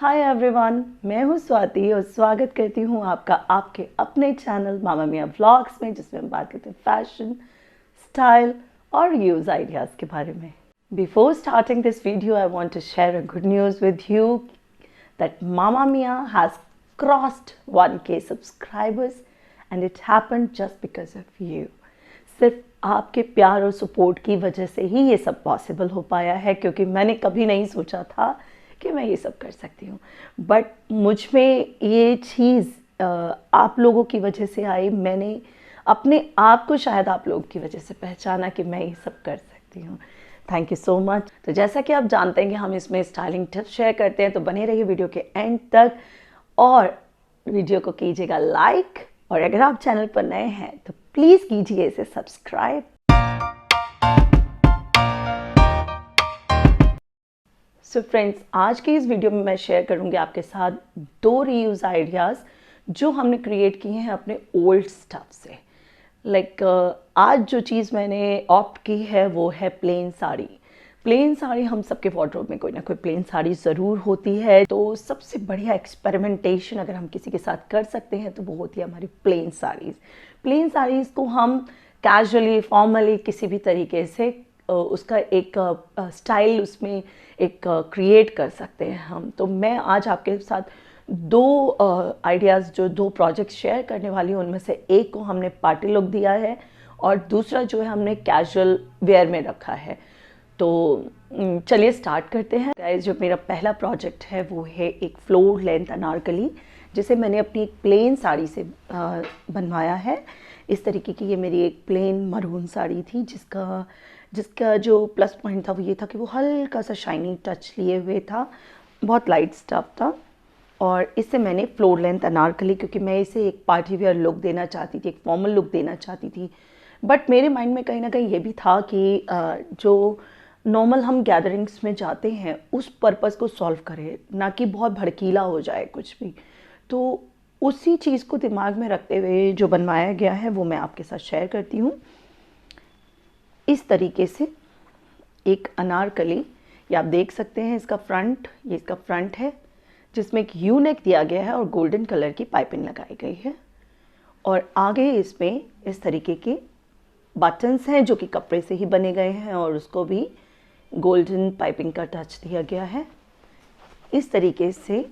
Hi everyone, मैं हूँ स्वाति और स्वागत करती हूँ आपका आपके अपने चैनल मामा मिया व्लॉग्स में, जिसमें हम बात करते हैं फैशन, स्टाइल और यूज आइडियाज़ के बारे में। Before starting this video I want to share a good news with you that Mama Mia has crossed 1K subscribers and it happened just because of you. सिर्फ आपके प्यार और support की वजह से ही ये सब पॉसिबल हो पाया है, क्योंकि मैंने कभी नहीं सोचा था कि मैं ये सब कर सकती हूँ। बट मुझ में ये चीज़ आप लोगों की वजह से आई। मैंने अपने आप को शायद आप लोगों की वजह से पहचाना कि मैं ये सब कर सकती हूँ। Thank you so much. तो जैसा कि आप जानते हैं कि हम इसमें स्टाइलिंग टिप्स शेयर करते हैं, तो बने रहिए वीडियो के एंड तक और वीडियो को कीजिएगा लाइक, और अगर आप चैनल पर नए हैं तो प्लीज़ कीजिए इसे सब्सक्राइब। सो फ्रेंड्स, आज की इस वीडियो में मैं शेयर करूंगी आपके साथ 2 रीयूज़ आइडियाज़ जो हमने क्रिएट किए हैं अपने ओल्ड स्टफ से। आज जो चीज़ मैंने ऑप्ट की है वो है प्लेन साड़ी। प्लेन साड़ी, हम सबके वार्डरोब में कोई ना कोई प्लेन साड़ी ज़रूर होती है। तो सबसे बढ़िया एक्सपेरिमेंटेशन अगर हम किसी के साथ कर सकते हैं तो वो होती है हमारी प्लेन साड़ीज़। प्लेन साड़ीज़ को हम कैजुअली, फॉर्मली, किसी भी तरीके से उसका एक स्टाइल उसमें एक क्रिएट कर सकते हैं हम। तो मैं आज आपके साथ 2 आइडियाज़, जो 2 प्रोजेक्ट्स शेयर करने वाली हूँ, उनमें से एक को हमने पार्टी लुक दिया है और दूसरा जो है हमने कैजुअल वेयर में रखा है। तो चलिए स्टार्ट करते हैं। गाइस, जो मेरा पहला प्रोजेक्ट है वो है एक फ्लोर लेंथ अनारकली, जिसे मैंने अपनी एक प्लेन साड़ी से बनवाया है। इस तरीके की ये मेरी एक प्लेन मरून साड़ी थी, जिसका जो प्लस पॉइंट था वो ये था कि वो हल्का सा शाइनिंग टच लिए हुए था, बहुत लाइट स्टफ था। और इससे मैंने फ्लोर लेंथ अनारकली, क्योंकि मैं इसे एक पार्टी वेयर लुक देना चाहती थी, एक फॉर्मल लुक देना चाहती थी। बट मेरे माइंड में कहीं ना कहीं ये भी था कि जो नॉर्मल हम गैदरिंग्स में जाते हैं उस पर्पज़ को सॉल्व करें, ना कि बहुत भड़कीला हो जाए कुछ भी। तो उसी चीज़ को दिमाग में रखते हुए जो बनवाया गया है वो मैं आपके साथ शेयर करती हूँ। इस तरीके से एक अनारकली, ये आप देख सकते हैं, इसका फ्रंट, ये इसका फ्रंट है, जिसमें एक यू नेक दिया गया है और गोल्डन कलर की पाइपिंग लगाई गई है। और आगे इसमें इस तरीके के बटन्स हैं जो कि कपड़े से ही बने गए हैं और उसको भी गोल्डन पाइपिंग का टच दिया गया है। इस तरीके से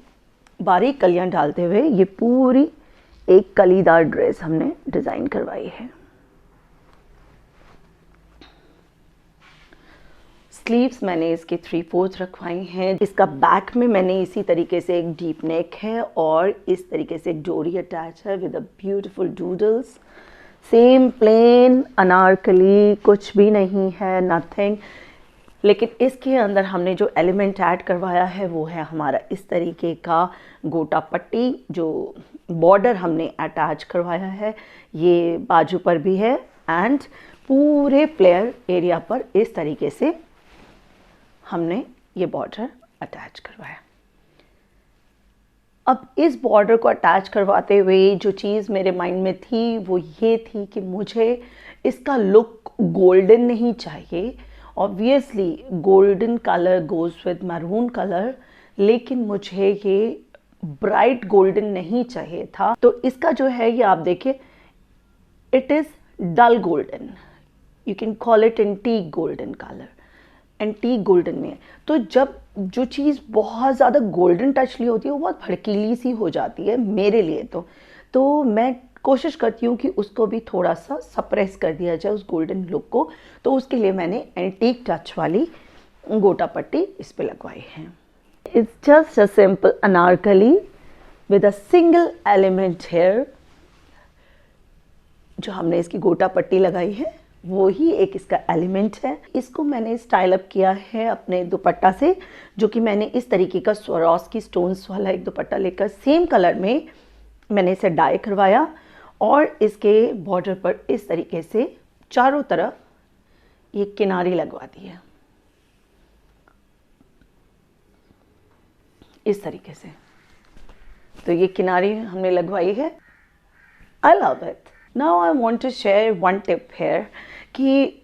बारीक कलियां डालते हुए ये पूरी एक कलीदार ड्रेस हमने डिज़ाइन करवाई है। स्लीव्स मैंने इसके 3/4 रखवाई हैं। इसका बैक में मैंने इसी तरीके से एक डीप नेक है और इस तरीके से एक डोरी अटैच है with a beautiful doodles. Same plain anarkali, कुछ भी नहीं है, नथिंग। लेकिन इसके अंदर हमने जो एलिमेंट ऐड करवाया है वो है हमारा इस तरीके का गोटा पट्टी, जो बॉर्डर हमने अटैच करवाया है। ये बाजू पर भी है एंड पूरे फ्लेयर एरिया पर इस तरीके से हमने ये बॉर्डर अटैच करवाया। अब इस बॉर्डर को अटैच करवाते हुए जो चीज़ मेरे माइंड में थी वो ये थी कि मुझे इसका लुक गोल्डन नहीं चाहिए। Obviously golden colour goes with maroon colour, लेकिन मुझे ये ब्राइट गोल्डन नहीं चाहिए था। तो इसका जो है ये आप देखिए, it is dull golden, you can call it antique golden colour, antique golden में है। तो जब जो चीज़ बहुत ज़्यादा गोल्डन टच ली होती है वो बहुत भड़कीली सी हो जाती है मेरे लिए। तो मैं कोशिश करती हूँ कि उसको भी थोड़ा सा सप्रेस कर दिया जाए, उस गोल्डन लुक को। तो उसके लिए मैंने एंटीक टच वाली गोटा पट्टी इस पे लगवाई है। It's just a simple anarkali with a single element here. जो हमने इसकी गोटा पट्टी लगाई है वो ही एक इसका एलिमेंट है। इसको मैंने स्टाइल अप किया है अपने दुपट्टा से, जो कि मैंने इस तरीके का स्वरोस्की स्टोन्स वाला एक दुपट्टा लेकर सेम कलर में मैंने इसे डाई करवाया और इसके बॉर्डर पर इस तरीके से चारों तरफ ये किनारी लगवा दी है, इस तरीके से। तो ये किनारी हमने लगवाई है। I love it. Now I want to share one tip here कि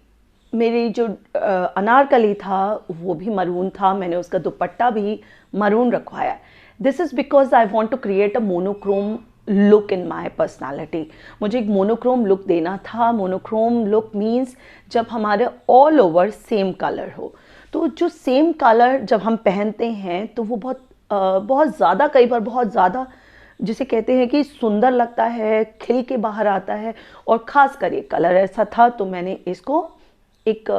मेरी जो अनारकली था वो भी मरून था, मैंने उसका दुपट्टा भी मरून रखवाया। This is because I want to create a monochrome look in my personality. मुझे एक मोनोक्रोम लुक देना था। मोनोक्रोम लुक मीन्स जब हमारे ऑल ओवर सेम कलर हो। तो जो सेम कलर जब हम पहनते हैं तो वो बहुत ज़्यादा, कई बार बहुत ज़्यादा जिसे कहते हैं कि सुंदर लगता है, खिल के बाहर आता है। और ख़ास कर ये कलर ऐसा था तो मैंने इसको एक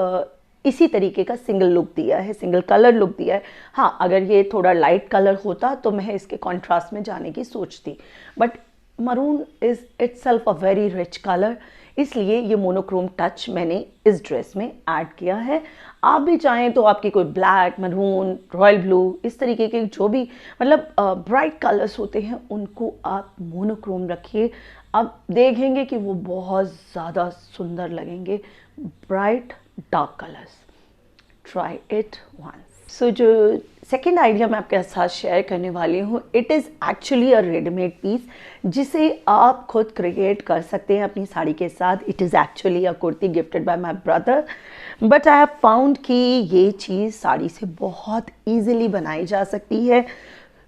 इसी तरीके का सिंगल लुक दिया है, सिंगल कलर लुक दिया है। हाँ, अगर ये थोड़ा लाइट कलर होता तो मैं इसके कॉन्ट्रास्ट में जाने की सोचती, but maroon is itself a very rich colour, इसलिए ये मोनोक्रोम टच मैंने इस ड्रेस में ऐड किया है। आप भी चाहें तो आपकी कोई ब्लैक, मरून, रॉयल ब्लू, इस तरीके के जो भी मतलब ब्राइट कलर्स होते हैं उनको आप मोनोक्रोम रखिए। आप देखेंगे कि वो बहुत ज़्यादा सुंदर लगेंगे। Bright dark colours, try it once. So जो सेकेंड आइडिया मैं आपके साथ शेयर करने वाली हूँ, it is actually a readymade piece जिसे आप खुद क्रिएट कर सकते हैं अपनी साड़ी के साथ। It is actually a kurti gifted bye my brother, but I have found कि ये चीज़ साड़ी से बहुत ईजिली बनाई जा सकती है।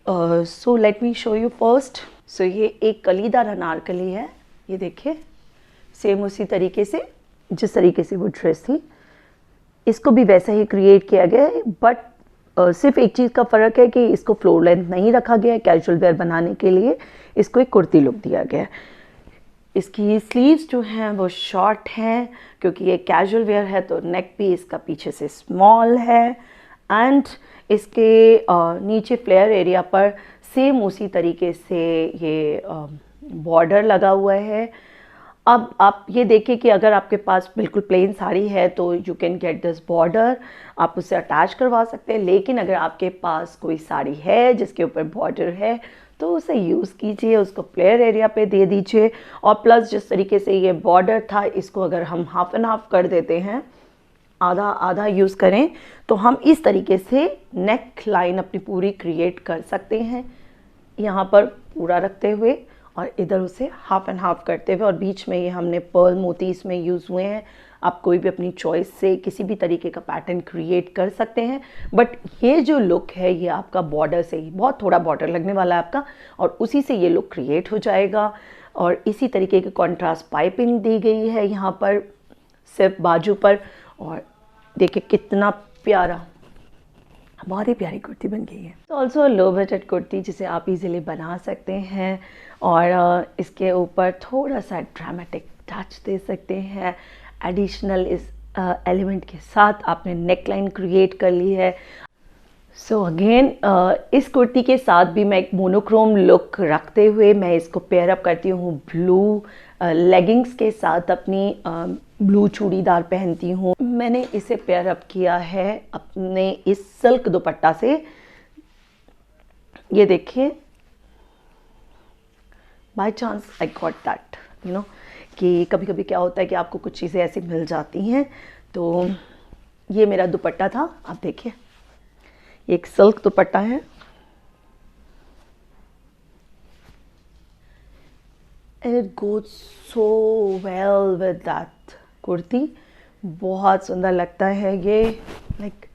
So let me show you first. So ये एक कलीदार अनारकली है, ये देखिए, सेम उसी तरीके से जिस तरीके से वो ड्रेस थी, इसको भी वैसा ही क्रिएट किया गया है। बट सिर्फ एक चीज़ का फ़र्क है कि इसको फ्लोर लेंथ नहीं रखा गया है, कैजुअल वेयर बनाने के लिए इसको एक कुर्ती लुक दिया गया है। इसकी स्लीव्स जो हैं वो शॉर्ट हैं क्योंकि ये कैजुअल वेयर है, तो नेक भी इसका पीछे से स्मॉल है। एंड इसके नीचे फ्लेयर एरिया पर सेम उसी तरीके से ये बॉर्डर लगा हुआ है। अब आप ये देखिए कि अगर आपके पास बिल्कुल प्लेन साड़ी है तो you can get this border, आप उसे अटैच करवा सकते हैं। लेकिन अगर आपके पास कोई साड़ी है जिसके ऊपर बॉर्डर है तो उसे यूज़ कीजिए, उसको फ्लेयर एरिया पे दे दीजिए। और प्लस जिस तरीके से ये बॉर्डर था, इसको अगर हम हाफ एंड हाफ कर देते हैं, आधा आधा यूज़ करें, तो हम इस तरीके से नेक लाइन अपनी पूरी क्रिएट कर सकते हैं, यहाँ पर पूरा रखते हुए और इधर उसे हाफ एंड हाफ करते हुए। और बीच में ये हमने पर्ल मोती इसमें यूज़ हुए हैं। आप कोई भी अपनी चॉइस से किसी भी तरीके का पैटर्न क्रिएट कर सकते हैं, बट ये जो लुक है ये आपका बॉर्डर से ही, बहुत थोड़ा बॉर्डर लगने वाला है आपका, और उसी से ये लुक क्रिएट हो जाएगा। और इसी तरीके की कॉन्ट्रास्ट पाइपिंग दी गई है यहाँ पर सिर्फ बाजू पर। और देखिए कितना प्यारा, बहुत ही प्यारी कुर्ती बन गई है। तो ऑल्सो लो बजट कुर्ती जिसे आप इजीली बना सकते हैं और इसके ऊपर थोड़ा सा ड्रामेटिक टच दे सकते हैं। एडिशनल इस एलिमेंट के साथ आपने नेकलाइन क्रिएट कर ली है। सो अगेन इस कुर्ती के साथ भी मैं एक मोनोक्रोम लुक रखते हुए मैं इसको पेयर अप करती हूँ ब्लू लेगिंग्स के साथ। अपनी ब्लू चूड़ीदार पहनती हूँ। मैंने इसे पेयर अप किया है अपने इस सिल्क दुपट्टा से। ये देखिए, by chance I got that, you know, कि कभी कभी क्या होता है कि आपको कुछ चीज़ें ऐसी मिल जाती हैं। तो ये मेरा दुपट्टा था, आप देखिए, एक सिल्क दुपट्टा है। And it goes so well with that kurti, बहुत सुंदर लगता है ये। like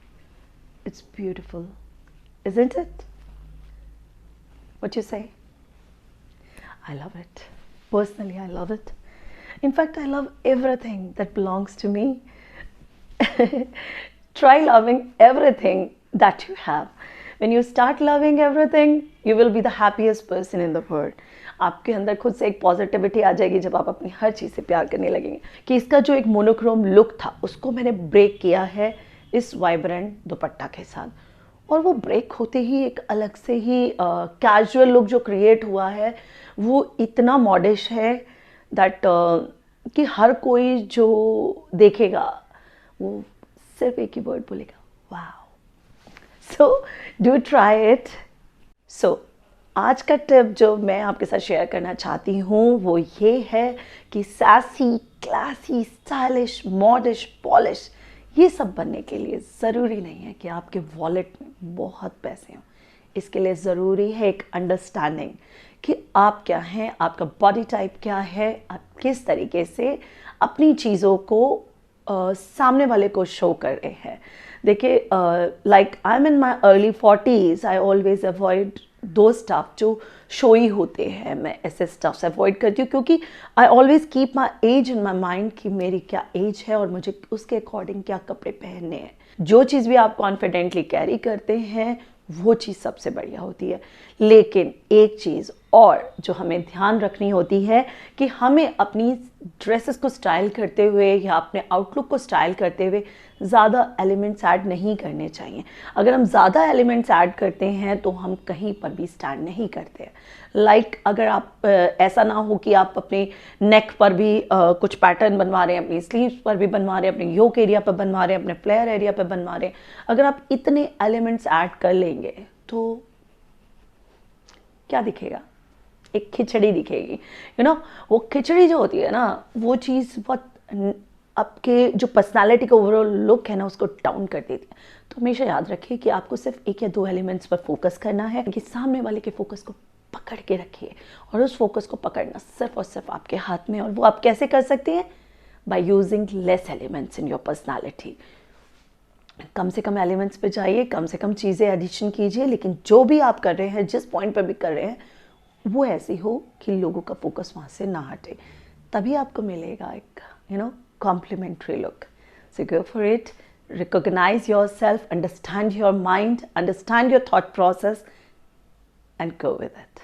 it's beautiful, isn't it? What you say? I love it. Personally, I love it. In fact, I love everything that belongs to me. Try loving everything that you have. When you start loving everything, you will be the happiest person in the world. आपके अंदर खुद से एक positivity आ जाएगी जब आप अपनी हर चीज़ से प्यार करने लगेंगे। कि इसका जो एक मोनोक्रोम लुक था उसको मैंने ब्रेक किया है इस वाइब्रेंट दुपट्टा के साथ, और वो ब्रेक होते ही एक अलग से ही कैजुअल लुक जो क्रिएट हुआ है वो इतना मॉडिश है दैट कि हर कोई जो देखेगा वो सिर्फ एक ही वर्ड बोलेगा, wow. So do try it. So आज का टिप जो मैं आपके साथ शेयर करना चाहती हूँ वो ये है कि सैसी, क्लासी, स्टाइलिश, मॉडिश, पॉलिश, ये सब बनने के लिए ज़रूरी नहीं है कि आपके वॉलेट में बहुत पैसे हों। इसके लिए ज़रूरी है एक अंडरस्टैंडिंग कि आप क्या हैं, आपका बॉडी टाइप क्या है, आप किस तरीके से अपनी चीज़ों को सामने वाले को शो कर रहे हैं। देखिए, like I am in my early 40s, I always avoid those stuff जो शोई होते हैं, मैं ऐसे स्टफ्स अवॉइड करती हूँ, क्योंकि I always keep my age in my mind कि मेरी क्या एज है और मुझे उसके अकॉर्डिंग क्या कपड़े पहनने हैं। जो चीज़ भी आप कॉन्फिडेंटली कैरी करते हैं वो चीज़ सबसे बढ़िया होती है। लेकिन एक चीज़ और जो हमें ध्यान रखनी होती है कि हमें अपनी ड्रेसेस को स्टाइल करते हुए या अपने आउटलुक को स्टाइल करते हुए ज़्यादा एलिमेंट्स ऐड नहीं करने चाहिए। अगर हम ज़्यादा एलिमेंट्स ऐड करते हैं तो हम कहीं पर भी स्टैंड नहीं करते। लाइक अगर आप ऐसा ना हो कि आप अपने नेक पर भी कुछ पैटर्न बनवा रहे हैं, अपनी स्लीव्स पर भी बनवा रहे हैं, अपने योक एरिया पर बनवा रहे हैं, अपने फ्लेयर एरिया पर बनवा रहे हैं, अगर आप इतने एलिमेंट्स ऐड कर लेंगे तो क्या दिखेगा? एक खिचड़ी दिखेगी। यू नो, वो खिचड़ी जो होती है ना, वो चीज़ बहुत आपके जो पर्सनालिटी का ओवरऑल लुक है ना उसको डाउन कर देती है। तो हमेशा याद रखिए कि आपको सिर्फ एक या दो एलिमेंट्स पर फोकस करना है, कि सामने वाले के फोकस को पकड़ के रखिए और उस फोकस को पकड़ना सिर्फ और सिर्फ आपके हाथ में। और वो आप कैसे कर सकते हैं? By using less elements in your personality. कम से कम एलिमेंट्स पे जाइए, कम से कम चीज़ें एडिशन कीजिए, लेकिन जो भी आप कर रहे हैं, जिस पॉइंट पर भी कर रहे हैं, वो ऐसी हो कि लोगों का फोकस वहाँ से ना हटे। तभी आपको मिलेगा एक complementary look. So go for it, recognise yourself, understand your mind, understand your thought process and go with it.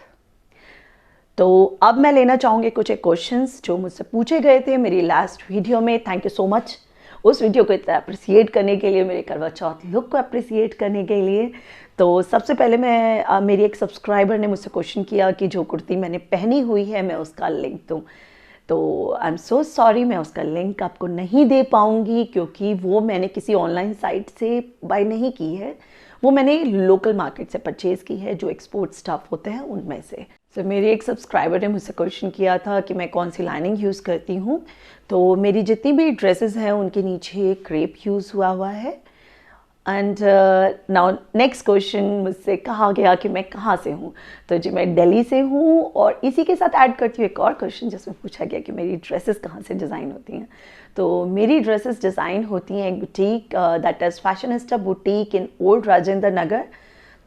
तो अब मैं लेना चाहूँगी कुछ एक क्वेश्चंस जो मुझसे पूछे गए थे मेरी लास्ट वीडियो में। थैंक यू सो मच उस वीडियो को इतना अप्रिसिएट करने के लिए, मेरे करवा चौथ लुक को अप्रिसिएट करने के लिए। तो सबसे पहले मैं मेरी एक सब्सक्राइबर ने मुझसे क्वेश्चन किया कि जो कुर्ती मैंने पहनी हुई है मैं उसका लिंक दूँ। तो आई एम सो सॉरी, मैं उसका लिंक आपको नहीं दे पाऊँगी, क्योंकि वो मैंने किसी ऑनलाइन साइट से बाय नहीं की है, वो मैंने लोकल मार्केट से परचेज़ की है, जो एक्सपोर्ट स्टफ होते हैं उनमें से। तो मेरी एक सब्सक्राइबर ने मुझसे क्वेश्चन किया था कि मैं कौन सी लाइनिंग यूज़ करती हूँ। तो मेरी जितनी भी ड्रेसेस हैं उनके नीचे क्रेप यूज़ हुआ है। एंड नाउ नेक्स्ट क्वेश्चन मुझसे कहा गया कि मैं कहाँ से हूँ। तो जी मैं दिल्ली से हूँ, और इसी के साथ ऐड करती हूँ एक और क्वेश्चन जिसमें पूछा गया कि मेरी ड्रेसेस कहाँ से डिज़ाइन होती हैं। तो मेरी ड्रेसेस डिज़ाइन होती हैं एक boutique, that is fashionista boutique in old Rajendra Nagar.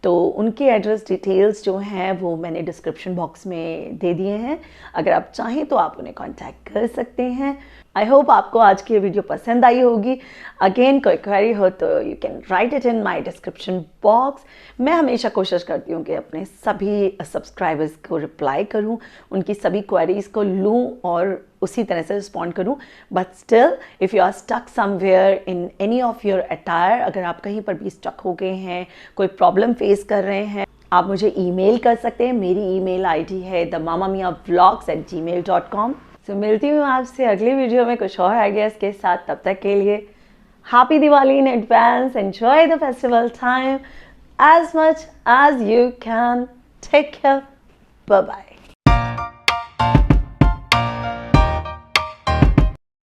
तो उनके एड्रेस डिटेल्स जो हैं वो मैंने डिस्क्रिप्शन बॉक्स में दे दिए हैं, अगर आप चाहें तो आप उन्हें कांटेक्ट कर सकते हैं। आई होप आपको आज की वीडियो पसंद आई होगी। अगेन कोई क्वेरी हो तो you can write it in my description box. मैं हमेशा कोशिश करती हूँ कि अपने सभी सब्सक्राइबर्स को रिप्लाई करूँ, उनकी सभी क्वेरीज़ को लूँ और उसी तरह से रिस्पॉन्ड करूँ। But still if you are stuck somewhere in any of your attire, अगर आप कहीं पर भी स्टक हो गए हैं, कोई प्रॉब्लम फेस कर रहे हैं, आप मुझे ईमेल कर सकते हैं। मेरी ईमेल आईडी है themamamiyavlogs@gmail.com। तो मिलती हूँ आपसे अगली वीडियो में कुछ और आइडियाज़ के साथ। तब तक के लिए happy Diwali in advance. Enjoy the festival time as much as you can. Take care. Bye bye.